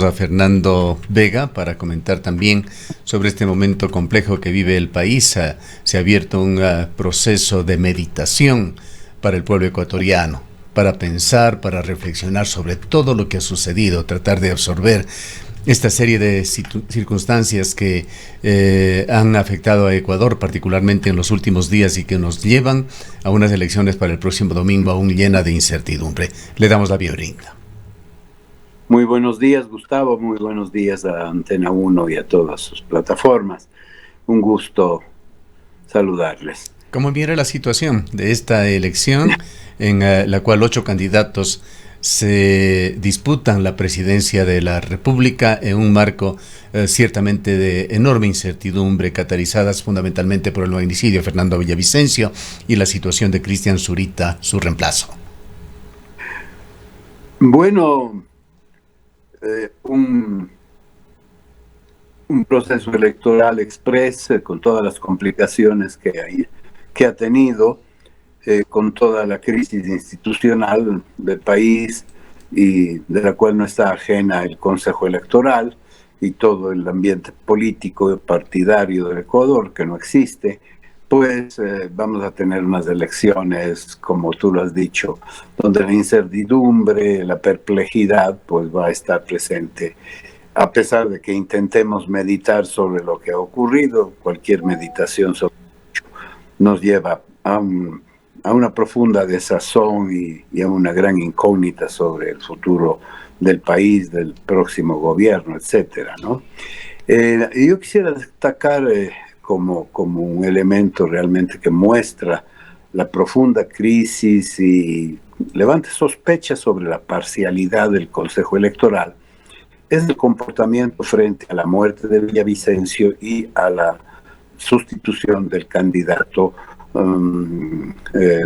a Fernando Vega para comentar también sobre este momento complejo que vive el país. Se ha abierto un proceso de meditación para el pueblo ecuatoriano, para pensar, para reflexionar sobre todo lo que ha sucedido, tratar de absorber esta serie de circunstancias que han afectado a Ecuador, particularmente en los últimos días, y que nos llevan a unas elecciones para el próximo domingo aún llena de incertidumbre. Le damos la bienvenida. Muy buenos días, Gustavo. Muy buenos días a Antena 1 y a todas sus plataformas. Un gusto saludarles. ¿Cómo viene la situación de esta elección en la cual 8 candidatos se disputan la presidencia de la República en un marco ciertamente de enorme incertidumbre, catalizadas fundamentalmente por el magnicidio de Fernando Villavicencio y la situación de Cristian Zurita, su reemplazo? Bueno, un proceso electoral express con todas las complicaciones que ha tenido, con toda la crisis institucional del país y de la cual no está ajena el Consejo Electoral y todo el ambiente político y partidario del Ecuador, que no existe, pues vamos a tener unas elecciones, como tú lo has dicho, donde la incertidumbre, la perplejidad, pues va a estar presente. A pesar de que intentemos meditar sobre lo que ha ocurrido, cualquier meditación sobre ello nos lleva a una profunda desazón y a una gran incógnita sobre el futuro del país, del próximo gobierno, etcétera, ¿no? Yo quisiera destacar como un elemento realmente que muestra la profunda crisis y levanta sospechas sobre la parcialidad del Consejo Electoral, es el comportamiento frente a la muerte de Villavicencio y a la sustitución del candidato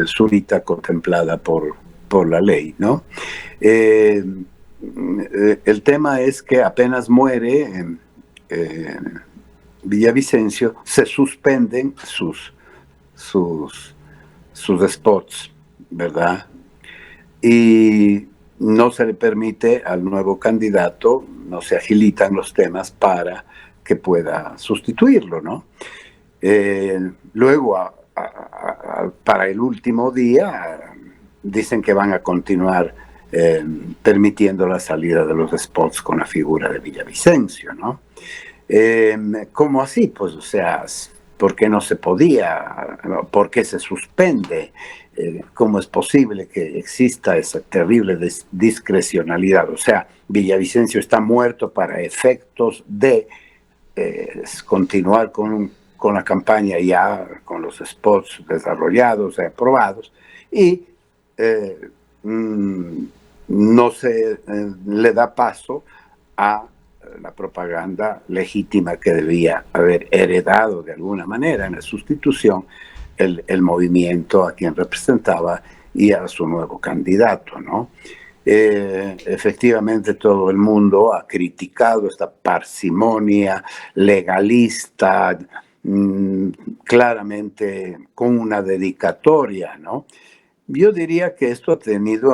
Zurita contemplada por la ley, ¿no? El tema es que apenas muere Villavicencio, se suspenden sus spots, ¿verdad? Y no se le permite al nuevo candidato, no se agilitan los temas para que pueda sustituirlo, ¿no? Luego, para el último día, dicen que van a continuar permitiendo la salida de los spots con la figura de Villavicencio, ¿no? ¿Cómo así? Pues, o sea, ¿por qué no se podía? ¿Por qué se suspende? ¿Cómo es posible que exista esa terrible discrecionalidad? O sea, Villavicencio está muerto para efectos de continuar con la campaña ya, con los spots desarrollados, aprobados, y no se le da paso a la propaganda legítima que debía haber heredado de alguna manera en la sustitución el movimiento a quien representaba y a su nuevo candidato, ¿no? Efectivamente todo el mundo ha criticado esta parsimonia legalista, claramente con una dedicatoria, ¿no? Yo diría que esto ha tenido,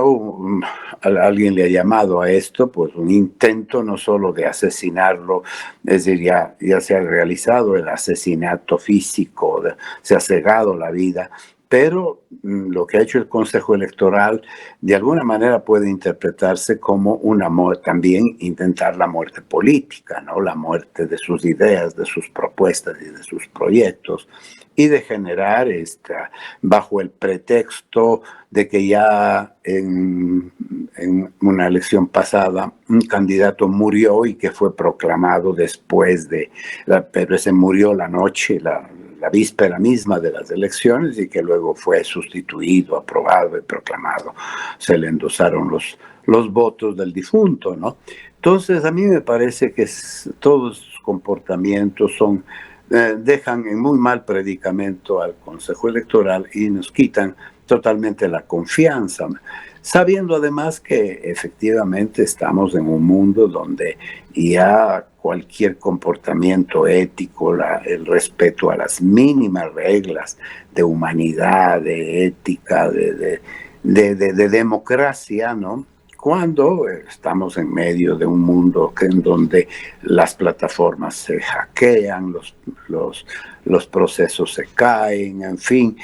alguien le ha llamado a esto, pues un intento no solo de asesinarlo, es decir, ya se ha realizado el asesinato físico, se ha cegado la vida, pero lo que ha hecho el Consejo Electoral de alguna manera puede interpretarse como también intentar la muerte política, ¿no? La muerte de sus ideas, de sus propuestas y de sus proyectos, y de generar bajo el pretexto de que ya en una elección pasada un candidato murió y que fue proclamado después pero ese murió la noche, la víspera misma de las elecciones, y que luego fue sustituido, aprobado y proclamado. Se le endosaron los votos del difunto, ¿no? Entonces a mí me parece que todos sus comportamientos dejan en muy mal predicamento al Consejo Electoral y nos quitan totalmente la confianza, sabiendo además que efectivamente estamos en un mundo donde ya cualquier comportamiento ético, el respeto a las mínimas reglas de humanidad, de ética, de democracia, ¿no? cuando estamos en medio de un mundo en donde las plataformas se hackean, los procesos se caen, en fin,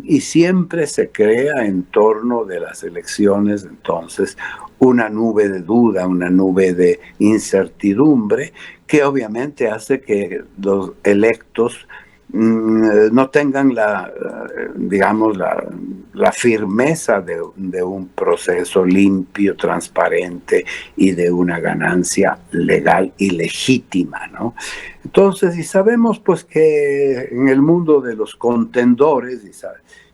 y siempre se crea en torno de las elecciones entonces una nube de duda, una nube de incertidumbre que obviamente hace que los electos no tengan la firmeza de un proceso limpio, transparente y de una ganancia legal y legítima, ¿no? Entonces, y sabemos pues que en el mundo de los contendores,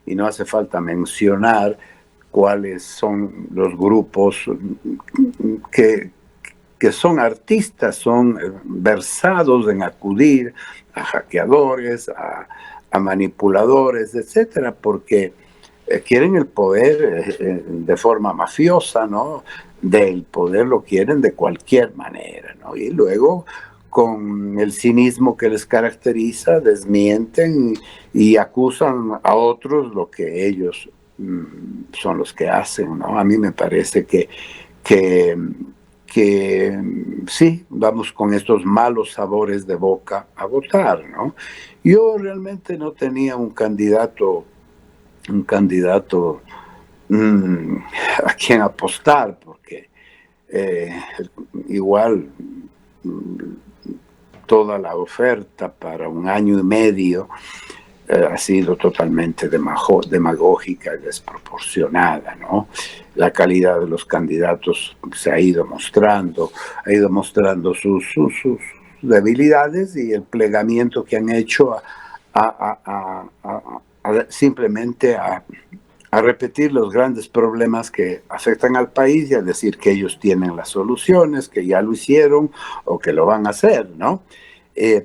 y no hace falta mencionar cuáles son los grupos que son artistas, son versados en acudir a hackeadores, a manipuladores, etcétera, porque quieren el poder de forma mafiosa, ¿no? Del poder lo quieren de cualquier manera, ¿no? Y luego, con el cinismo que les caracteriza, desmienten y acusan a otros lo que ellos son los que hacen, ¿no? A mí me parece que sí, vamos con estos malos sabores de boca a votar, ¿no? Yo realmente no tenía un candidato a quien apostar, porque igual toda la oferta para un año y medio ha sido totalmente demagógica y desproporcionada, ¿no? La calidad de los candidatos se ha ido mostrando sus debilidades y el plegamiento que han hecho simplemente a repetir los grandes problemas que afectan al país y a decir que ellos tienen las soluciones, que ya lo hicieron o que lo van a hacer, ¿no?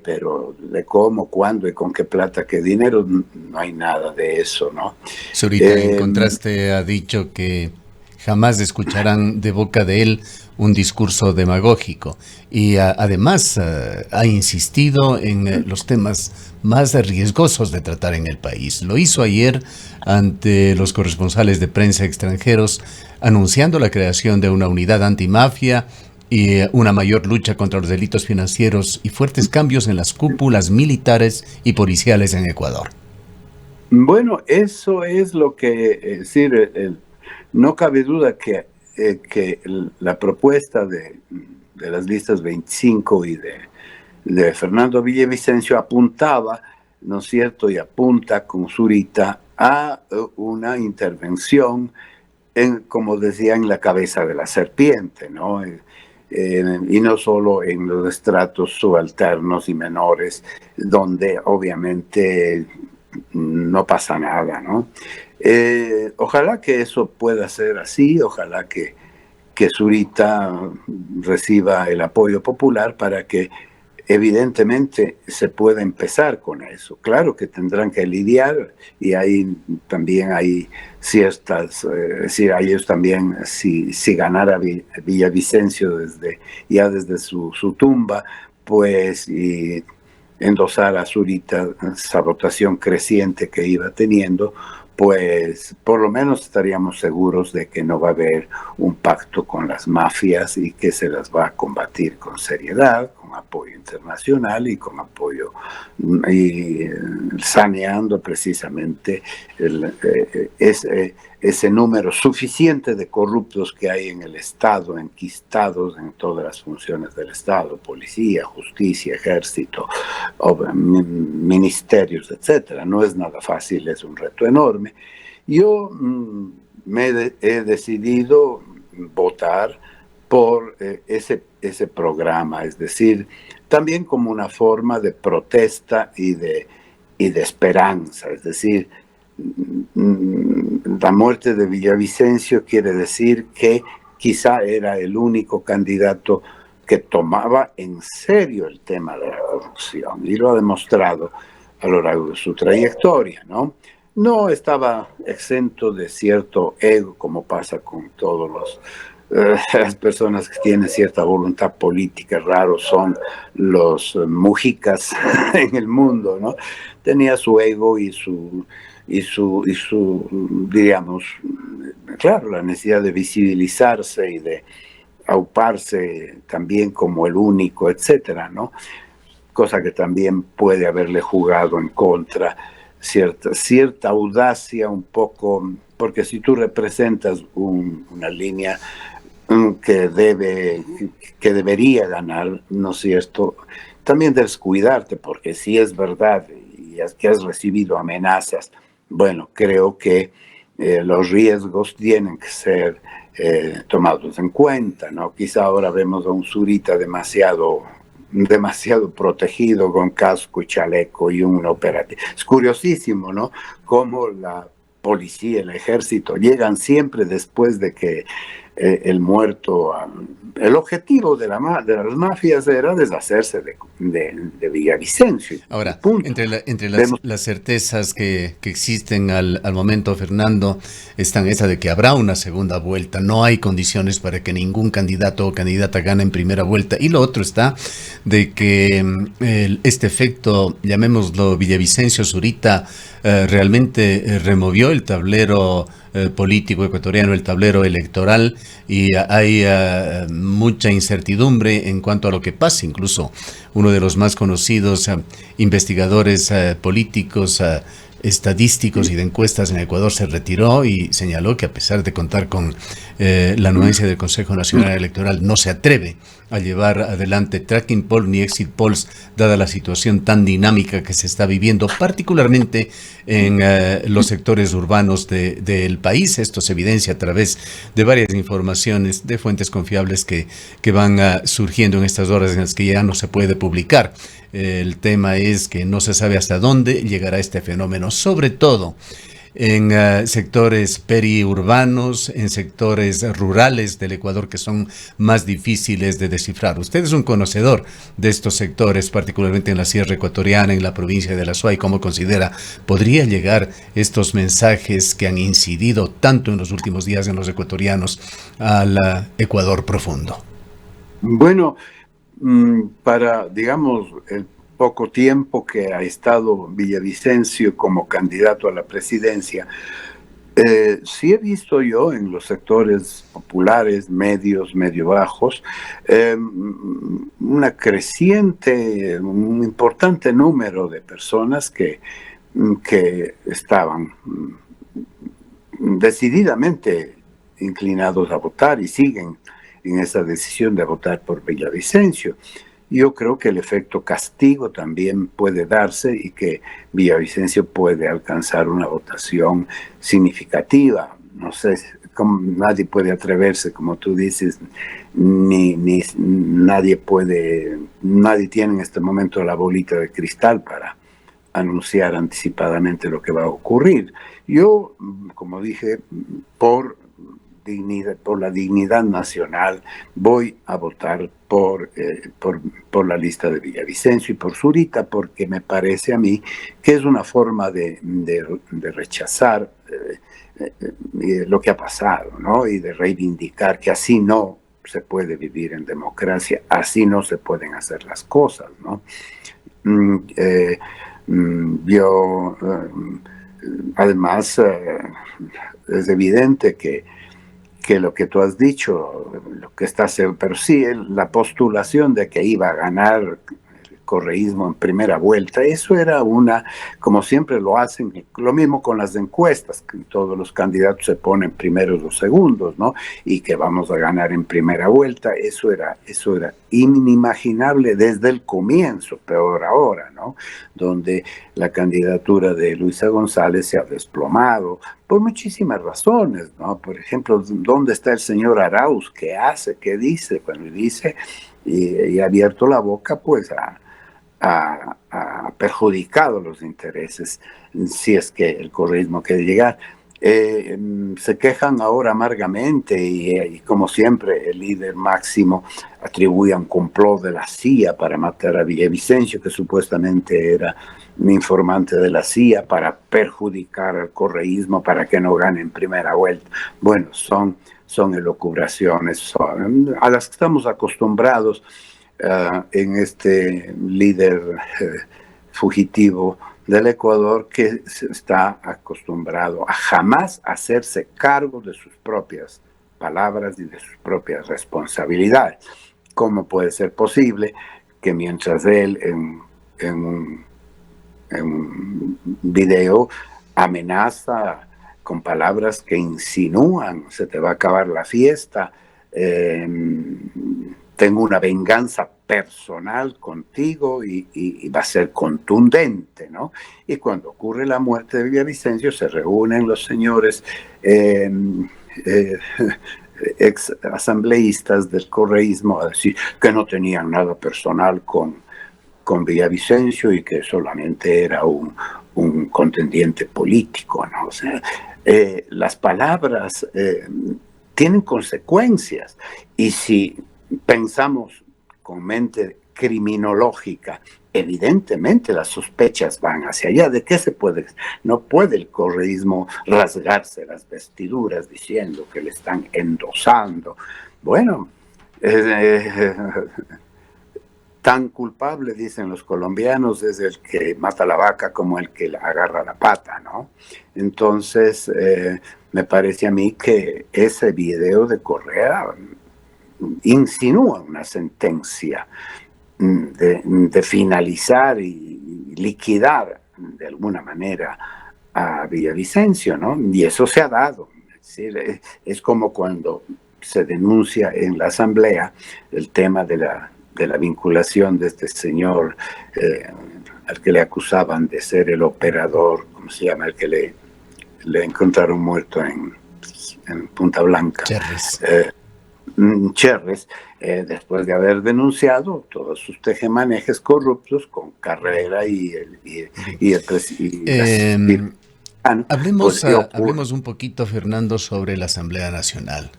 Pero de cómo, cuándo y con qué plata, qué dinero, no hay nada de eso, ¿no? Zurita, en contraste, ha dicho que jamás escucharán de boca de él un discurso demagógico y además ha insistido en los temas más riesgosos de tratar en el país. Lo hizo ayer ante los corresponsales de prensa extranjeros, anunciando la creación de una unidad antimafia y una mayor lucha contra los delitos financieros y fuertes cambios en las cúpulas militares y policiales en Ecuador. Bueno, eso es lo que decir, no cabe duda que la propuesta de las listas 25 y de Fernando Villavicencio apuntaba, ¿no es cierto?, y apunta con Zurita a una intervención, como decía, en la cabeza de la serpiente, ¿no? Y no solo en los estratos subalternos y menores, donde obviamente no pasa nada, ¿no? Ojalá que eso pueda ser así, ojalá que Zurita reciba el apoyo popular para que evidentemente se pueda empezar con eso. Claro que tendrán que lidiar y ahí también hay ciertas, ellos también, si ganara Villavicencio desde su tumba, pues y endosar a Zurita esa votación creciente que iba teniendo, pues por lo menos estaríamos seguros de que no va a haber un pacto con las mafias y que se las va a combatir con seriedad, con apoyo internacional y con apoyo y saneando precisamente ese número suficiente de corruptos que hay en el Estado, enquistados en todas las funciones del Estado, policía, justicia, ejército, ministerios, etcétera. No es nada fácil, es un reto enorme. Yo he decidido votar por ese programa, es decir, también como una forma de protesta y de esperanza, es decir, la muerte de Villavicencio quiere decir que quizá era el único candidato que tomaba en serio el tema de la corrupción y lo ha demostrado a lo largo de su trayectoria, ¿no? No estaba exento de cierto ego, como pasa con todos las personas que tienen cierta voluntad política. Raros son los mujicas en el mundo, ¿no? Tenía su ego y diríamos, claro, la necesidad de visibilizarse y de auparse también como el único, etcétera, ¿no? Cosa que también puede haberle jugado en contra, cierta audacia un poco, porque si tú representas una línea que debería ganar, ¿no es cierto? También debes cuidarte, porque si es verdad y que has recibido amenazas, bueno, creo que los riesgos tienen que ser tomados en cuenta, ¿no? Quizá ahora vemos a un Zurita demasiado protegido con casco y chaleco y un operativo. Es curiosísimo, ¿no? Cómo la policía, el ejército llegan siempre después de que el muerto, el objetivo de las mafias era deshacerse de Villavicencio. Ahora, Punto. entre las certezas que existen al momento, Fernando, están esa de que habrá una segunda vuelta. No hay condiciones para que ningún candidato o candidata gane en primera vuelta. Y lo otro está de que este efecto, llamémoslo Villavicencio Zurita, realmente removió el tablero político ecuatoriano, el tablero electoral, y hay mucha incertidumbre en cuanto a lo que pasa. Incluso uno de los más conocidos investigadores políticos, estadísticos y de encuestas en Ecuador se retiró y señaló que, a pesar de contar con la anuencia del Consejo Nacional Electoral, no se atreve a llevar adelante tracking poll ni exit polls, dada la situación tan dinámica que se está viviendo, particularmente en los sectores urbanos del país. Esto se evidencia a través de varias informaciones de fuentes confiables que van surgiendo en estas horas en las que ya no se puede publicar. El tema es que no se sabe hasta dónde llegará este fenómeno, sobre todo en sectores periurbanos, en sectores rurales del Ecuador, que son más difíciles de descifrar. Usted es un conocedor de estos sectores, particularmente en la Sierra Ecuatoriana, en la provincia de La Suay. ¿Cómo considera podría llegar estos mensajes que han incidido tanto en los últimos días en los ecuatorianos al Ecuador profundo? Bueno, para, digamos, el poco tiempo que ha estado Villavicencio como candidato a la presidencia, sí he visto yo en los sectores populares, medios, medio bajos, un importante número de personas que estaban decididamente inclinados a votar y siguen en esa decisión de votar por Villavicencio. Yo creo que el efecto castigo también puede darse y que Villavicencio puede alcanzar una votación significativa. No sé, nadie puede atreverse, como tú dices, nadie tiene en este momento la bolita de cristal para anunciar anticipadamente lo que va a ocurrir. Yo, como dije, por la dignidad nacional, voy a votar por la lista de Villavicencio y por Zurita, porque me parece a mí que es una forma de rechazar lo que ha pasado, ¿no? Y de reivindicar que así no se puede vivir en democracia, así no se pueden hacer las cosas, ¿no? Además, es evidente que lo que tú has dicho, lo que está, pero sí, la postulación de que iba a ganar el correísmo en primera vuelta, eso era como siempre lo hacen, lo mismo con las encuestas, que todos los candidatos se ponen primeros o segundos, ¿no? Y que vamos a ganar en primera vuelta, eso era inimaginable desde el comienzo, peor ahora, ¿no? Donde la candidatura de Luisa González se ha desplomado, por muchísimas razones, ¿no? Por ejemplo, ¿dónde está el señor Arauz? ¿Qué hace? ¿Qué dice? Cuando dice y ha abierto la boca, pues ha perjudicado los intereses, si es que el correísmo quiere llegar. Se quejan ahora amargamente y como siempre el líder máximo atribuye a un complot de la CIA para matar a Villavicencio, que supuestamente era un informante de la CIA para perjudicar al correísmo para que no gane en primera vuelta. Bueno, son elucubraciones a las que estamos acostumbrados en este líder fugitivo del Ecuador que está acostumbrado a jamás hacerse cargo de sus propias palabras y de sus propias responsabilidades. ¿Cómo puede ser posible que mientras él en un video amenaza con palabras que insinúan, se te va a acabar la fiesta, tengo una venganza personal contigo y va a ser contundente, ¿no? Y cuando ocurre la muerte de Villavicencio, se reúnen los señores ex asambleístas del correísmo a decir que no tenían nada personal con Villavicencio y que solamente era un contendiente político, ¿no? O sea, las palabras tienen consecuencias, y si pensamos con mente criminológica, evidentemente las sospechas van hacia allá. ¿De qué se puede? No puede el correísmo rasgarse las vestiduras diciendo que le están endosando. Bueno, tan culpable, dicen los colombianos, es el que mata la vaca como el que agarra la pata, ¿no? Entonces, me parece a mí que ese video de Correa insinúa una sentencia de finalizar y liquidar de alguna manera a Villavicencio, ¿no? Y eso se ha dado. Es decir, es como cuando se denuncia en la Asamblea el tema de la vinculación de este señor al que le acusaban de ser el operador, ¿cómo se llama? El que le encontraron muerto en Punta Blanca. Cherres, después de haber denunciado todos sus tejemanejes corruptos con Carrera hablemos un poquito, Fernando, sobre la Asamblea Nacional.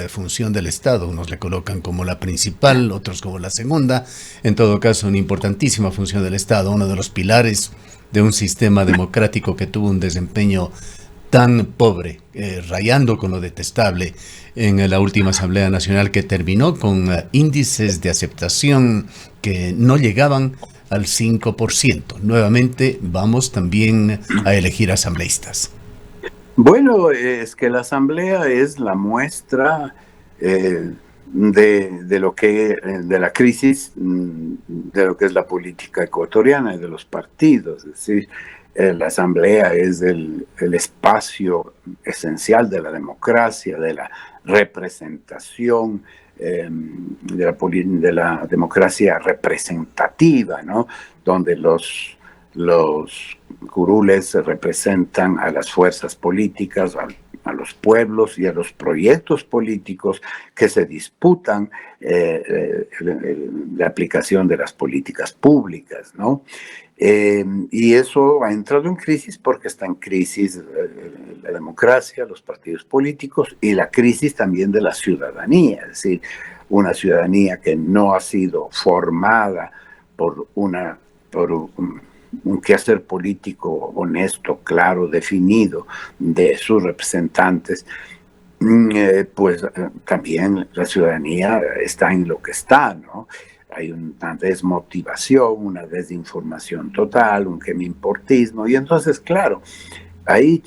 Función del Estado, unos le colocan como la principal, otros como la segunda, en todo caso una importantísima función del Estado, uno de los pilares de un sistema democrático que tuvo un desempeño tan pobre, rayando con lo detestable en la última Asamblea Nacional, que terminó con índices de aceptación que no llegaban al 5%. Nuevamente vamos también a elegir asambleístas. Bueno, es que la Asamblea es la muestra de la crisis de lo que es la política ecuatoriana y de los partidos. Es decir, la Asamblea es el espacio esencial de la democracia, de la representación, de la democracia representativa, ¿no? Donde los curules representan a las fuerzas políticas, a los pueblos y a los proyectos políticos que se disputan la aplicación de las políticas públicas, ¿no? Y eso ha entrado en crisis porque está en crisis la democracia, los partidos políticos y la crisis también de la ciudadanía, es decir, una ciudadanía que no ha sido formada por un quehacer político honesto, claro, definido de sus representantes, pues también la ciudadanía está en lo que está, ¿no? Hay una desmotivación, una desinformación total, un quemimportismo, y entonces, claro, ahí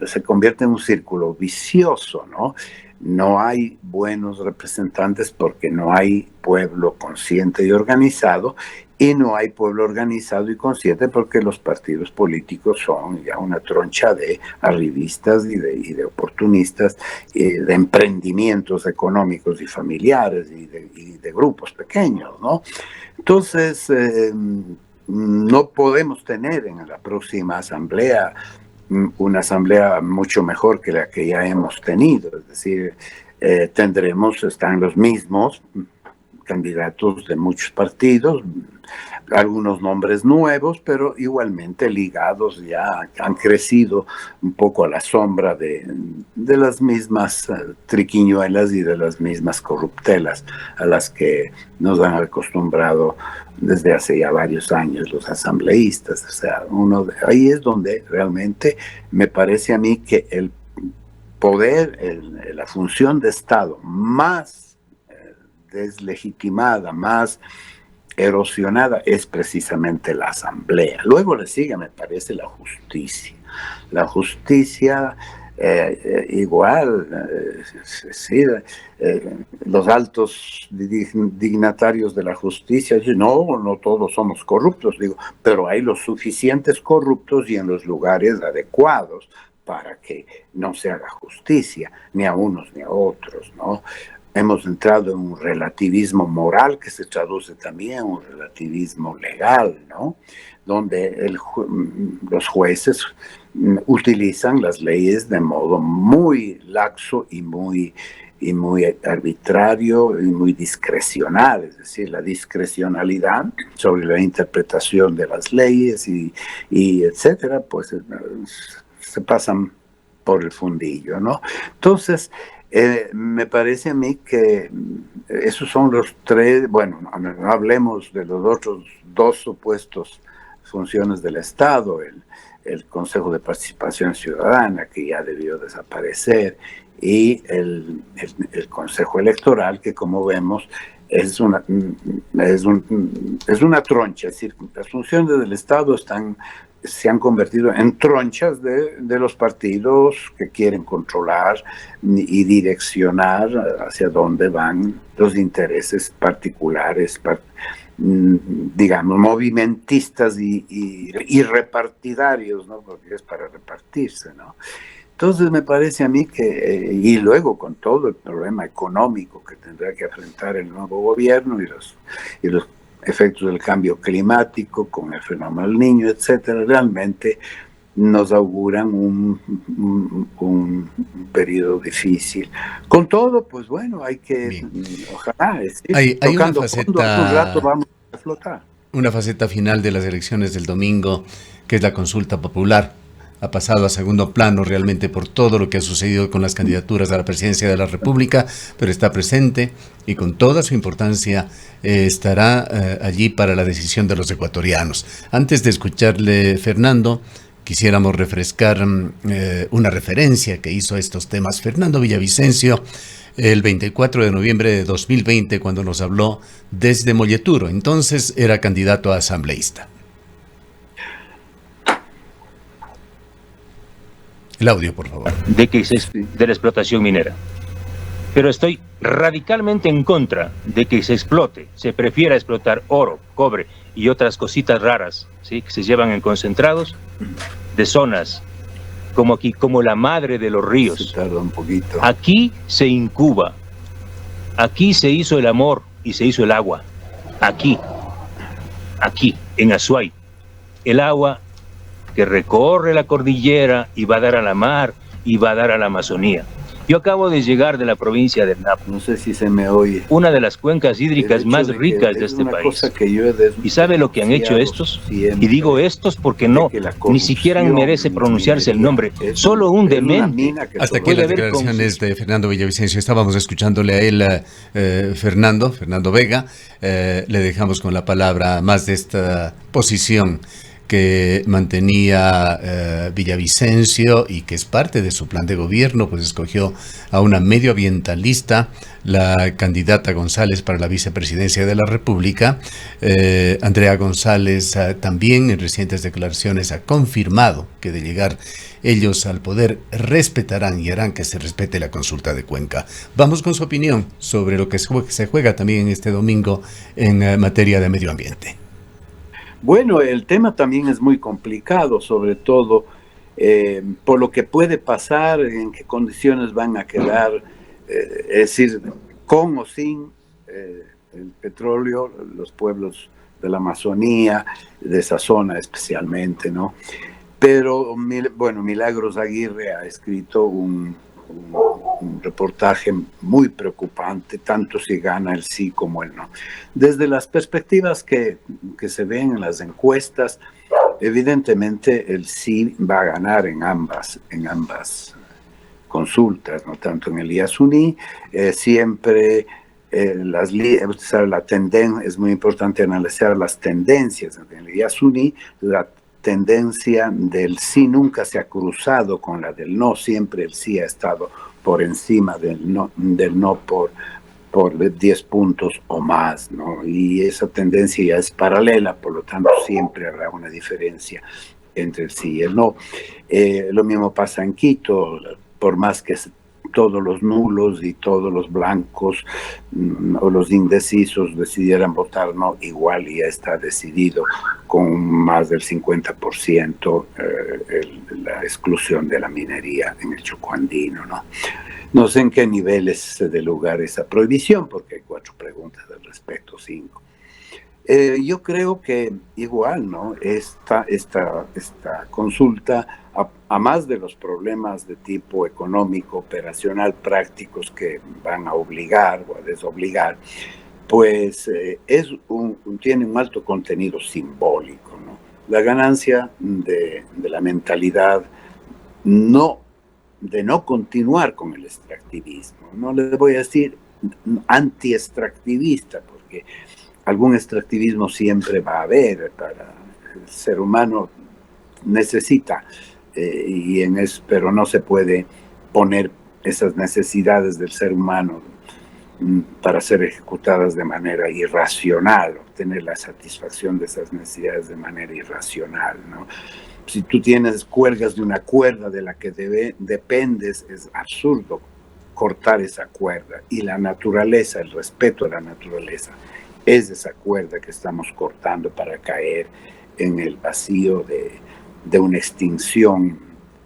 se convierte en un círculo vicioso, ¿no? No hay buenos representantes porque no hay pueblo consciente y organizado, y no hay pueblo organizado y consciente porque los partidos políticos son ya una troncha de arribistas y de oportunistas, de emprendimientos económicos y familiares y de grupos pequeños, ¿no? Entonces, no podemos tener en la próxima asamblea una asamblea mucho mejor que la que ya hemos tenido, es decir, están los mismos candidatos de muchos partidos, algunos nombres nuevos, pero igualmente ligados, ya han crecido un poco a la sombra de las mismas triquiñuelas y de las mismas corruptelas a las que nos han acostumbrado desde hace ya varios años los asambleístas. O sea, ahí es donde realmente me parece a mí que el poder, la función de Estado más deslegitimada, más erosionada es precisamente la asamblea. Luego le sigue, me parece, la justicia. La justicia, igual, sí, los altos dignatarios de la justicia dicen, no todos somos corruptos, digo, pero hay los suficientes corruptos y en los lugares adecuados para que no se haga justicia, ni a unos ni a otros, ¿no? Hemos entrado en un relativismo moral que se traduce también en un relativismo legal, ¿no? Donde los jueces utilizan las leyes de modo muy laxo y muy arbitrario y muy discrecional, es decir, la discrecionalidad sobre la interpretación de las leyes y etcétera, pues se pasan por el fundillo, ¿no? Entonces, me parece a mí que esos son los tres, bueno, no hablemos de los otros dos supuestos funciones del Estado, el Consejo de Participación Ciudadana, que ya debió desaparecer, y el Consejo Electoral, que como vemos es una troncha, es decir, las funciones del Estado se han convertido en tronchas de los partidos que quieren controlar y direccionar hacia dónde van los intereses particulares, digamos, movimentistas y repartidarios, ¿no? Porque es para repartirse, ¿no? Entonces me parece a mí que, y luego con todo el problema económico que tendrá que enfrentar el nuevo gobierno y los efectos del cambio climático, con el fenómeno del Niño, etcétera, realmente nos auguran un periodo difícil. Con todo, pues bueno, hay que, Bien. ojalá, Hay una faceta, un rato vamos a flotar. una faceta final de las elecciones del domingo, que es la consulta popular. Ha pasado a segundo plano realmente por todo lo que ha sucedido con las candidaturas a la presidencia de la República, pero está presente y con toda su importancia estará allí para la decisión de los ecuatorianos. Antes de escucharle, Fernando, quisiéramos refrescar una referencia que hizo a estos temas Fernando Villavicencio el 24 de noviembre de 2020, cuando nos habló desde Molleturo. Entonces era candidato a asambleísta. El audio, por favor. De la explotación minera. Pero estoy radicalmente en contra de que se explote, se prefiera explotar oro, cobre y otras cositas raras, ¿sí?, que se llevan en concentrados de zonas como aquí, como la madre de los ríos. Se tarda un poquito. Aquí se incuba, aquí se hizo el amor y se hizo el agua. Aquí, en Azuay, el agua que recorre la cordillera y va a dar a la mar y va a dar a la Amazonía. Yo acabo de llegar de la provincia del Napo. No sé si se me oye. Una de las cuencas hídricas más ricas de este país. ¿Y sabe lo que han hecho estos? Y digo estos porque ni siquiera merece pronunciarse el nombre. Solo un demente. Hasta aquí las declaraciones de Fernando Villavicencio. Estábamos escuchándole a él, Fernando Vega. Le dejamos con la palabra más de esta posición que mantenía Villavicencio y que es parte de su plan de gobierno, pues escogió a una medioambientalista, la candidata González para la vicepresidencia de la República. Andrea González también en recientes declaraciones ha confirmado que de llegar ellos al poder respetarán y harán que se respete la consulta de Cuenca. Vamos con su opinión sobre lo que se juega también este domingo en materia de medio ambiente. Bueno, el tema también es muy complicado, sobre todo por lo que puede pasar, en qué condiciones van a quedar, es decir, con o sin el petróleo, los pueblos de la Amazonía, de esa zona especialmente, ¿no? Pero, bueno, Milagros Aguirre ha escrito un reportaje muy preocupante, tanto si gana el sí como el no. Desde las perspectivas que se ven en las encuestas, evidentemente el sí va a ganar en ambas consultas, no tanto en el Yasuní, siempre la tendencia, es muy importante analizar las tendencias. En el Yasuní, la tendencia del sí nunca se ha cruzado con la del no, siempre el sí ha estado por encima del no por 10 puntos o más, ¿no? Y esa tendencia ya es paralela, por lo tanto siempre habrá una diferencia entre el sí y el no. Lo mismo pasa en Quito, por más que todos los nulos y todos los blancos o los indecisos decidieran votar no, igual ya está decidido con más del 50% la exclusión de la minería en el Chocó andino, ¿no? No sé en qué niveles se dé lugar esa prohibición, porque hay 4 preguntas al respecto, 5. Yo creo que igual, ¿no? Esta consulta, a más de los problemas de tipo económico, operacional, prácticos que van a obligar o a desobligar, pues tiene un alto contenido simbólico, ¿no? La ganancia de la mentalidad de no continuar con el extractivismo. No le voy a decir anti-extractivista, porque algún extractivismo siempre va a haber. El ser humano necesita, pero no se puede poner esas necesidades del ser humano para ser ejecutadas de manera irracional, obtener la satisfacción de esas necesidades de manera irracional, ¿no? Si tú cuelgas de una cuerda de la que dependes, es absurdo cortar esa cuerda. Y la naturaleza, el respeto a la naturaleza, es esa cuerda que estamos cortando para caer en el vacío de una extinción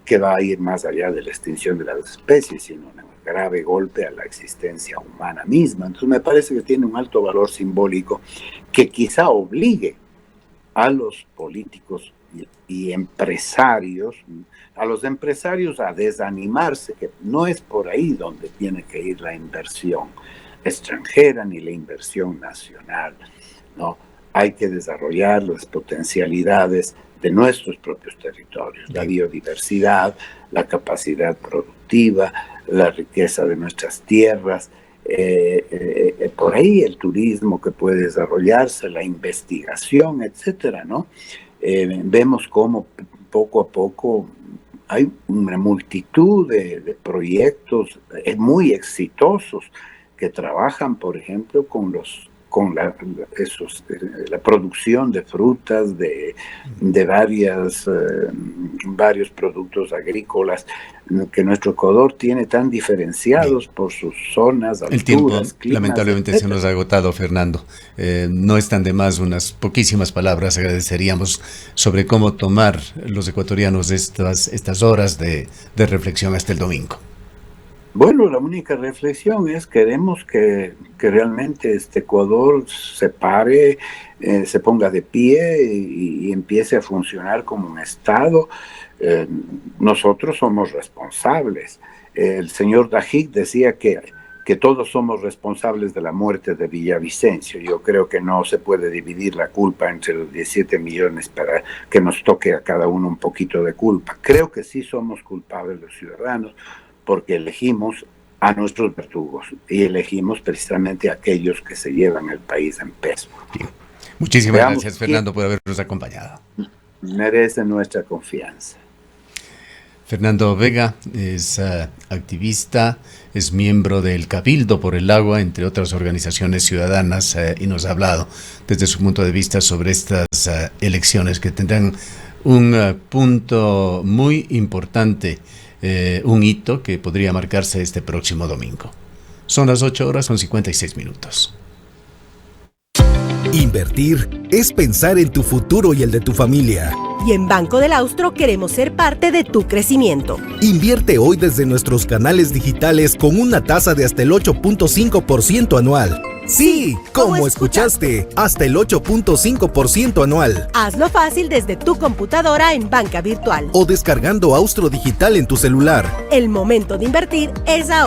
que va a ir más allá de la extinción de las especies, sino un grave golpe a la existencia humana misma. Entonces me parece que tiene un alto valor simbólico que quizá obligue a los políticos y empresarios, a los empresarios a desanimarse, que no es por ahí donde tiene que ir la inversión extranjera ni la inversión nacional, ¿no? Hay que desarrollar las potencialidades de nuestros propios territorios, la biodiversidad, la capacidad productiva, la riqueza de nuestras tierras, por ahí el turismo que puede desarrollarse, la investigación, etcétera, ¿no? Vemos cómo poco a poco hay una multitud de proyectos muy exitosos que trabajan, por ejemplo, con la producción de frutas, de varios productos agrícolas que nuestro Ecuador tiene tan diferenciados por sus zonas, alturas, el tiempo, climas, lamentablemente, etcétera. se nos ha agotado, Fernando. No están de más unas poquísimas palabras. Agradeceríamos sobre cómo tomar los ecuatorianos estas horas de reflexión hasta el domingo. Bueno, la única reflexión es queremos que realmente este Ecuador se pare, se ponga de pie y empiece a funcionar como un Estado. Nosotros somos responsables. El señor Dajic decía que todos somos responsables de la muerte de Villavicencio. Yo creo que no se puede dividir la culpa entre los 17 millones para que nos toque a cada uno un poquito de culpa. Creo que sí somos culpables los ciudadanos, porque elegimos a nuestros verdugos y elegimos precisamente a aquellos que se llevan el país en peso. Bien. Muchísimas gracias, Fernando, por habernos acompañado. Merece nuestra confianza. Fernando Vega es activista, es miembro del Cabildo por el Agua, entre otras organizaciones ciudadanas, y nos ha hablado desde su punto de vista sobre estas elecciones que tendrán un punto muy importante, un hito que podría marcarse este próximo domingo. Son las 8:56. Invertir es pensar en tu futuro y el de tu familia. Y en Banco del Austro queremos ser parte de tu crecimiento. Invierte hoy desde nuestros canales digitales con una tasa de hasta el 8.5% anual. Sí, como escuchaste, hasta el 8.5% anual. Hazlo fácil desde tu computadora en Banca Virtual. O descargando Austro Digital en tu celular. El momento de invertir es ahora.